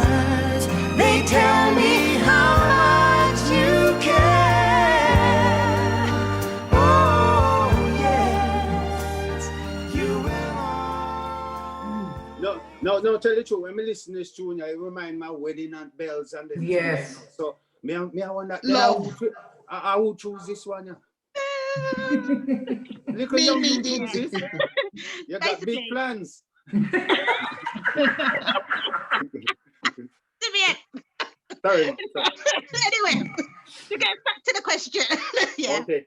eyes, they tell me how much you care. Oh yes, you will. No, tell the truth. When I listen to this tune, it remind me of wedding and bells and the So me I wonder. I would choose this one. Yeah. Little young you choose this. You got big plans. Simeon. Sorry. Anyway, to get back to the question. Okay.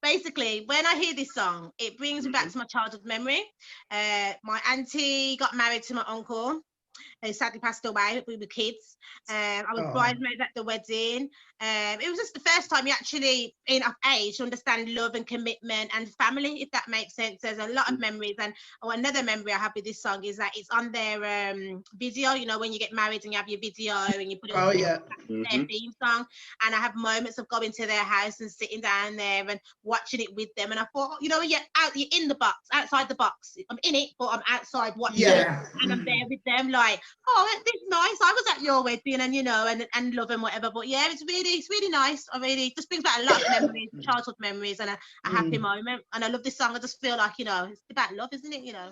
Basically, when I hear this song, it brings me back to my childhood memory. My auntie got married to my uncle, who sadly passed away. We were kids. I was bridesmaid at the wedding. It was just the first time you actually, enough age, to understand love and commitment and family, if that makes sense. There's a lot of memories. And another memory I have with this song is that it's on their video, you know, when you get married and you have your video and you put it on their theme song. And I have moments of going to their house and sitting down there and watching it with them. And I thought, you know, you're in the box, outside the box. I'm in it, but I'm outside watching it. And I'm there with them like, oh, it's nice. I was at your wedding and, you know, and love and whatever. But yeah, it's really nice. I really just brings back a lot of memories, childhood memories, and a happy moment. And I love this song. I just feel like, you know, it's about love, isn't it? You know.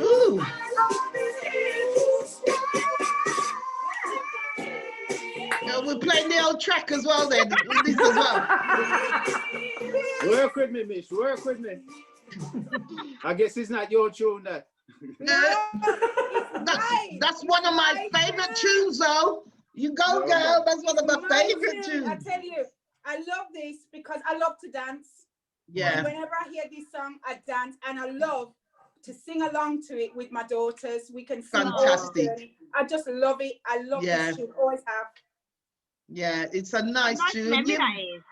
Ooh. We're playing the old track as well then. This as well. Work with me, Mish. Work with me. I guess it's not your tune that. That's one of my favorite tunes though. You go, girl. That's one of my favorite tunes. I tell you, I love this because I love to dance. Yeah. And whenever I hear this song, I dance, and I love to sing along to it with my daughters. We can sing all the Fantastic. journey. I just love it. I love this tune. Always have. Yeah, it's a nice tune. Memory that is.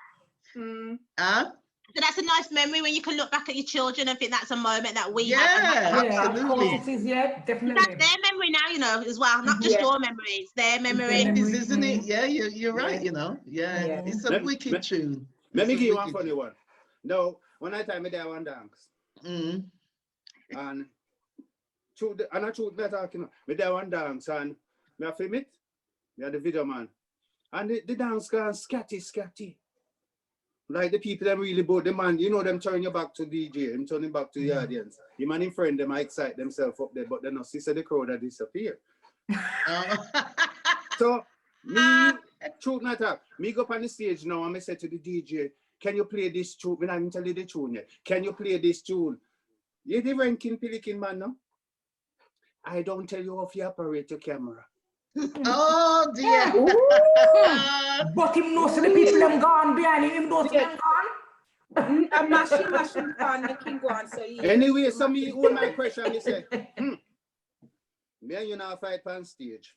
Huh? So that's a nice memory when you can look back at your children and think that's a moment that we Yeah, had. absolutely. It is, yeah, definitely. That's their memory now, you know, as well. Not just your memories, their memory. It is, isn't it? Yeah, you're right, you know. Yeah, it's a wicked tune. Let me It's a give you one wicked funny tune. one. No, one night I there one dance. And I shoot that talking. Me there one dance and me I film it. Me are the video man. And the dance gone scatty. Like the people them really bored. The man, you know them turn your back to DJ, him turning back to the audience. The man in front them I excite themselves up there, but then no see the crowd that disappear. So me shoot not up. Me go up on the stage now and I say to the DJ, can you play this tune? When I didn't tell you the tune yet. Can you play this tune? You the ranking pelican man now? I don't tell you how you operate your camera. Oh dear. But him knows the people them gone behind him knows them gone. I'm mashing pan making go on. So anyway, so me own my question, me say, me and you now fight on stage.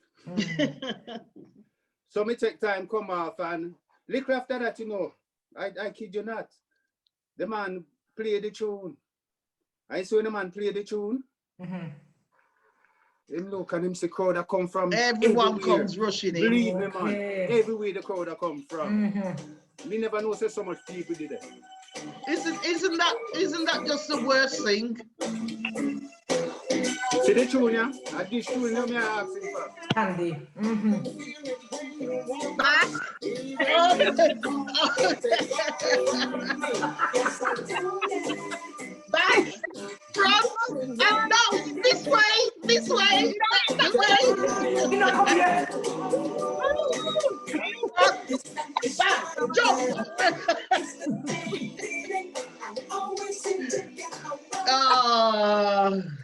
So me take time come off and Likkle after that, you know, I kid you not. The man play the tune. I saw the man play the tune. Him look and him see crowd that come from everyone everywhere. comes rushing in. Believe me, man. Everywhere the crowd that come from. Me never know so much people did it. Isn't that just the worst thing? See the tune, yeah? At this tune, me I asking for. Candy. Back, front, and down. This way, that way. You know, come here. Back, jump.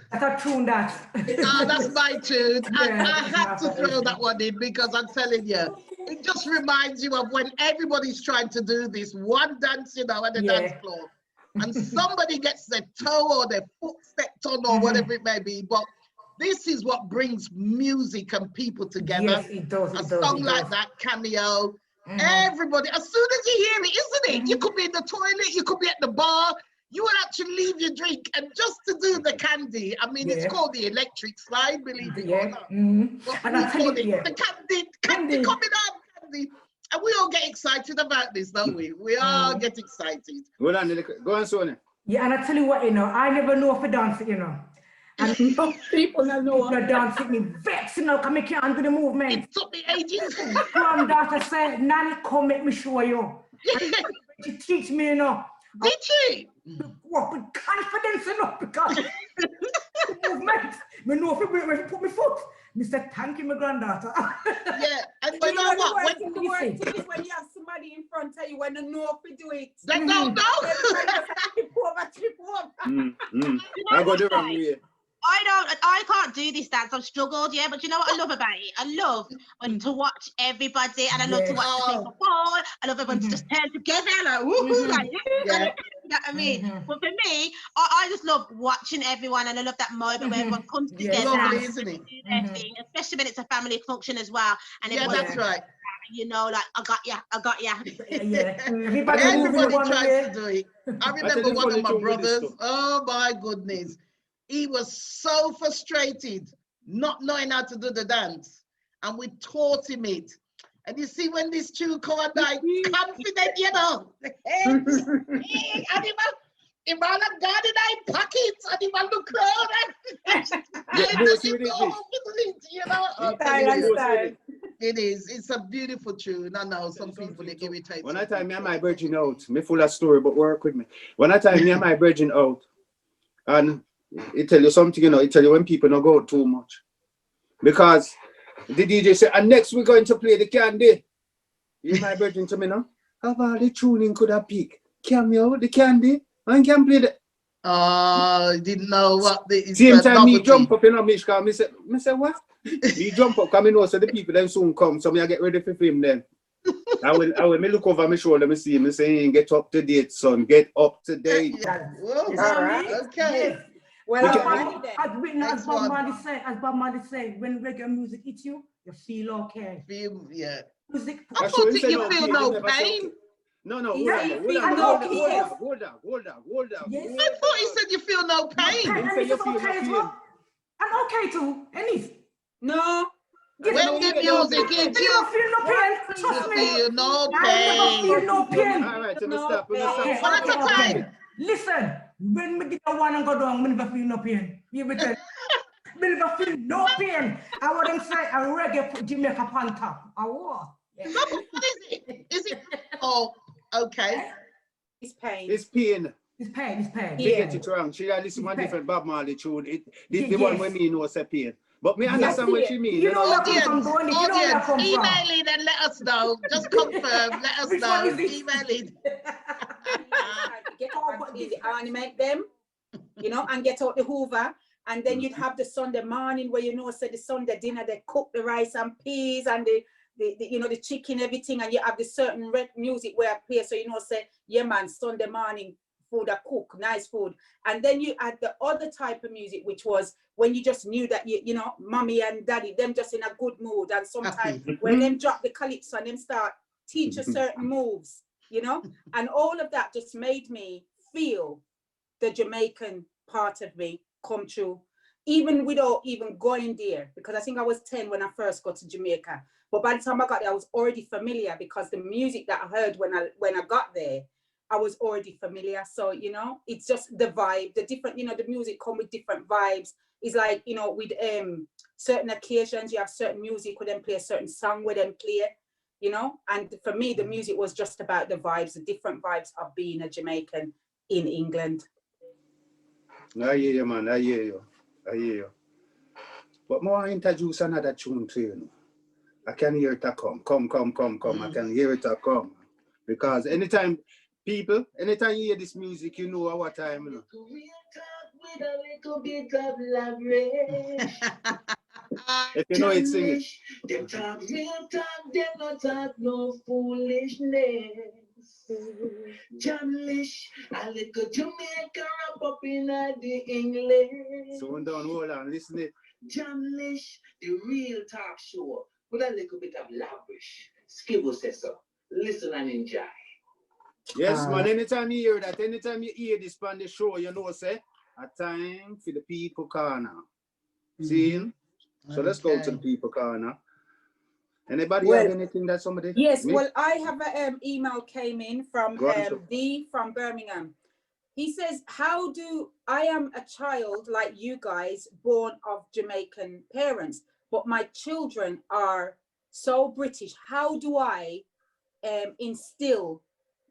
That's a tune that. That's my tune. I had to throw that one in because I'm telling you, it just reminds you of when everybody's trying to do this one dance, you know, at the dance floor. And somebody gets their toe or their foot stepped on or whatever it may be. But this is what brings music and people together. Yes, it does. A song like that, Cameo. Everybody, as soon as you hear it, isn't it? You could be in the toilet, you could be at the bar, you would actually leave your drink and just to do the candy. I mean, it's called the electric slide, believe it or not. What we call it, the candy coming on, candy. And we all get excited about this, don't we? We all get excited. Go on, Sonia. Yeah, and I tell you what, you know, I never know if I dance it, you know. And some people don't know if I dance it, me vex, you know, because I can't do the movement. It took me ages. Granddaughter said, Nanny, come make me show you. She teach me, you know. Did she? Walk with confidence, you know, because the movement, I know if I put my foot. I said, thank you, my granddaughter. Yeah, and you know what? When the worst thing is when you have somebody in front of you when they know if you do it. They don't know. Trip over. I got the wrong way. I can't do this dance. I've struggled, but you know what I love about it? I love to watch everybody, and I love to watch the people fall. I love everyone to just turn together, like woohoo, like you know what I mean? But for me, I just love watching everyone, and I love that moment where everyone comes together, lovely, isn't it? do their thing, especially when it's a family function as well. And That's right. You know, like I got ya. Everybody tries to do it. I remember one of my brothers. Oh my goodness. He was so frustrated not knowing how to do the dance, and we taught him it. And you see, when this tune come out, like confident, you know, and he man have got in my pocket, and he man look around, and it is. It's a beautiful tune. I know some people it irritates. When I time me and my virgin out, me full of story, but work with me. When I time me and my virgin out, and it tell you something, you know, it tell you when people don't go too much. Because the DJ said, and next we're going to play the candy. You my virgin to me now? How about the tuning could have peak? Cameo, the candy, and can play the. I didn't know what the same time me jump up, you know, Mish, me say what? Me jump up, come in, so the people then soon come, so me I get ready for film then. I will me look over my shoulder, me see me saying, get up to date, son. Get up to date. Whoa. You see what I mean? Okay. Yes. Well, As alrighty Bob- then. as we- as Next Bob one. Marley said, when reggae music hits you, you feel okay. Yeah. Music. I I thought him say you feel pain, no he never say pain. okay. No, hold Yeah, on, you hold feel on, no hold on, pain. hold on. Yes. I thought you said you feel no pain. Him And say this you is feel no okay as pain. well. I'm okay too. Elise. No. Yes, When no the pain. music you hits you, don't feel no pain. you Trust me. feel no I never pain. feel no pain. All right, let me No stop. Let me stop. Okay, One at a time. Listen, when me get a one and go down, me never feel no pain. You me tell me never feel no pain. I want them say a reggae put Jamaica on top. I war. What is it? Is it? Oh, okay. It's pain. It's pain. It's pain, it's pain. She get it wrong. She had listen to a It's different Bob Marley tune. This Yes. the one where me know say pain. But me Yes. understand what she mean. You know where I come Audience, from, Bonnie. You know where I come from. email it and let us know. Just confirm. Let us Which one know. is it? Email it. Get out the animate them, you know, and get out the Hoover. And then you'd have the Sunday morning where, you know, say the Sunday dinner, they cook the rice and peas and the you know, the chicken, everything. And you have the certain red music where I play. So, you know, say, yeah, man, Sunday morning food I cook, nice food. And then you add the other type of music, which was when you just knew that, you know, mommy and daddy, them just in a good mood. And sometimes when them drop the calypso and them start teach us certain moves, you know, and all of that just made me feel the Jamaican part of me come true, even without even going there, because I think I was 10 when I first got to Jamaica. But by the time I got there, I was already familiar because the music that I heard when I got there, I was already familiar. So, you know, it's just the vibe, the different, you know, the music come with different vibes. It's like, you know, with certain occasions, you have certain music with them play a certain song with them play, you know. And for me, the music was just about the vibes, the different vibes of being a Jamaican in England. I hear you, man. I hear you. But more introduce another tune to you know. I can hear it come. I can hear it come. Because anytime you hear this music, you know what time, you know. With a little bit of Labrish. If you know it, sing it. Them talk real talk, them not talk no foolishness. Jamlish, a little Jamaican wrap up in the English. So hold on, listen it. Jamlish, the real talk show with a little bit of Labrish. Skibble says so. Listen and enjoy. Yes, man. Anytime you hear that, anytime you hear this on the show, you know, say, a time for the people corner. See? So let's go to the people corner. Anybody have anything that somebody? Yes, well, I have an email came in from D from Birmingham. He says, I am a child like you guys, born of Jamaican parents, but my children are so British. How do I instill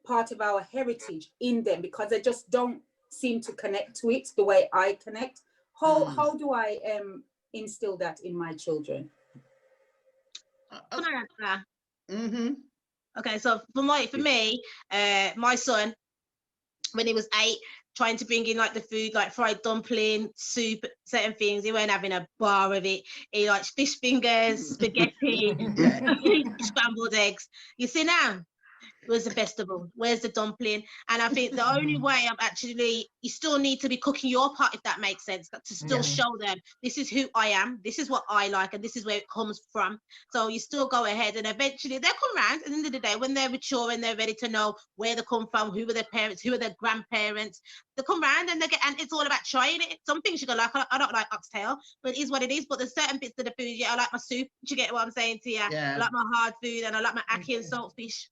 part of our heritage in them? Because they just don't seem to connect to it the way I connect. How do I instill that in my children? Can I answer? Okay, so for me, my son, when he was 8, trying to bring in like the food, like fried dumpling, soup, certain things, he weren't having a bar of it. He likes fish fingers, spaghetti, scrambled eggs. You see now? Was the best of all. Where's the dumpling? And I think the only way you still need to be cooking your part, if that makes sense, to still show them this is who I am, this is what I like, and this is where it comes from. So you still go ahead, and eventually they'll come around. At the end of the day, when they're mature and they're ready to know where they come from, who were their parents, who are their grandparents, they come around and and it's all about trying it. Some things you go like, I don't like oxtail, but it is what it is. But there's certain bits of the food, I like my soup. Do you get what I'm saying to you? I like my hard food, and I like my ackee and saltfish.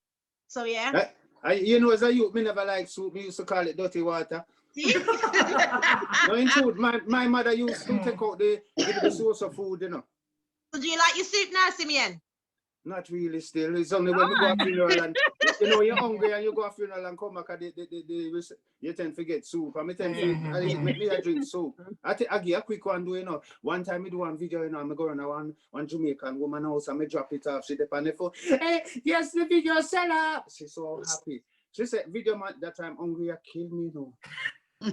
So yeah. You know, as a youth, me never like soup. Me used to call it dirty water. No, in truth, my mother used to take out the source of food, you know. So do you like your soup now, Simeon? Not really still. It's only when you go to funeral and you know you're hungry and you go to funeral and come back and you tend to get soup. I tend to drink soup. I give a quick one, you know. One time I do one video, you know, I'm going to one Jamaican woman house and I drop it off. She depend on the phone. Hey, yes, the video seller. She's so happy. She said, video man, that time hungry, you kill me, you know.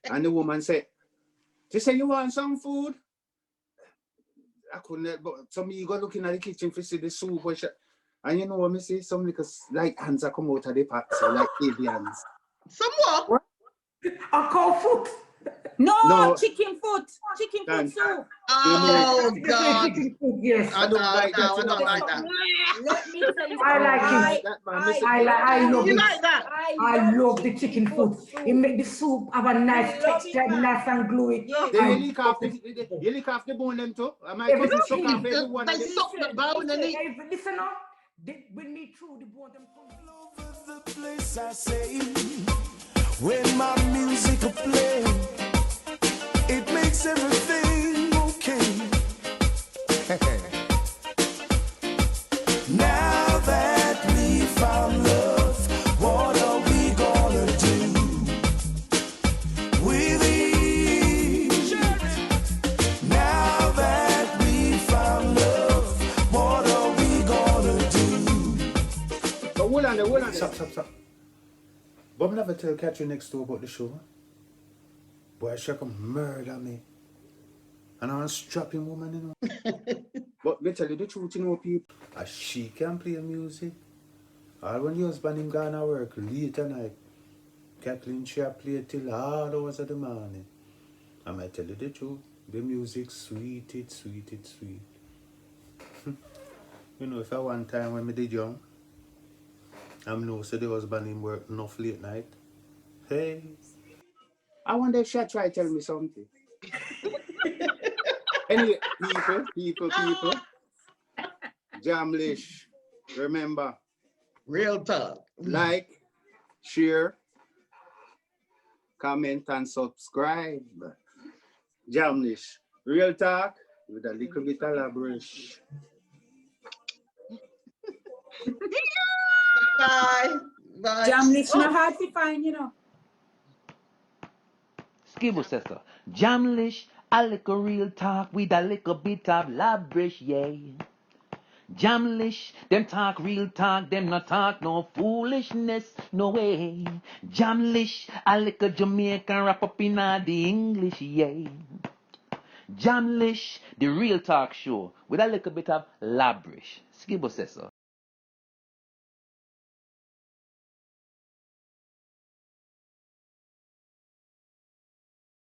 And the woman said, she said, you want some food? I couldn't, but so me go looking at the kitchen to see the soup. And you know what me say? Some little like hands are come out of the pot, so like aliens. Somewhat. A cow foot. No, chicken foot Thank- soup. Oh They say God. chicken foot, yes. I don't like that. I you know, don't like man. that. Let me tell you I like something. it. That, man. I love You it. like that? I love the chicken foot. It make the soup have a nice texture, nice and gluey. Yes. Then I you lick off love the it. you lick off the bone them too. And my cousin suck off every one They of them. suck the bone and eat. Hey, listen up. When me through the bone them. All over the place I say, when my music play, it makes everything okay. Now that we found love, what are we gonna do with it? Now that we found love, what are we gonna do? But hold on. Stop. But I never tell Catherine next door about the show. Boy, she come murder me. And I'm a strapping woman, you know. But me tell you the truth, you know, people. She can play music. All when the husband him gone to work late at night, Kathleen she a play till all hours of the morning. I might tell you the truth. The music sweet. You know, if I one time when me did young, I'm no so the husband him work enough late night. Hey. I wonder if she'll try to tell me something. Anyway, people. Jamlish, remember. Real talk. Like, share, comment, and subscribe. Jamlish, real talk with a little bit of Labrish. Bye. Jamlish not hard to find, you know. Skibo says so. Jamlish, a little real talk with a little bit of Labrish, yeah. Jamlish, them talk real talk, them not talk no foolishness, no way. Jamlish, a little Jamaican wrap up in the English, yeah. Jamlish, the real talk show with a little bit of Labrish. Skibo says so.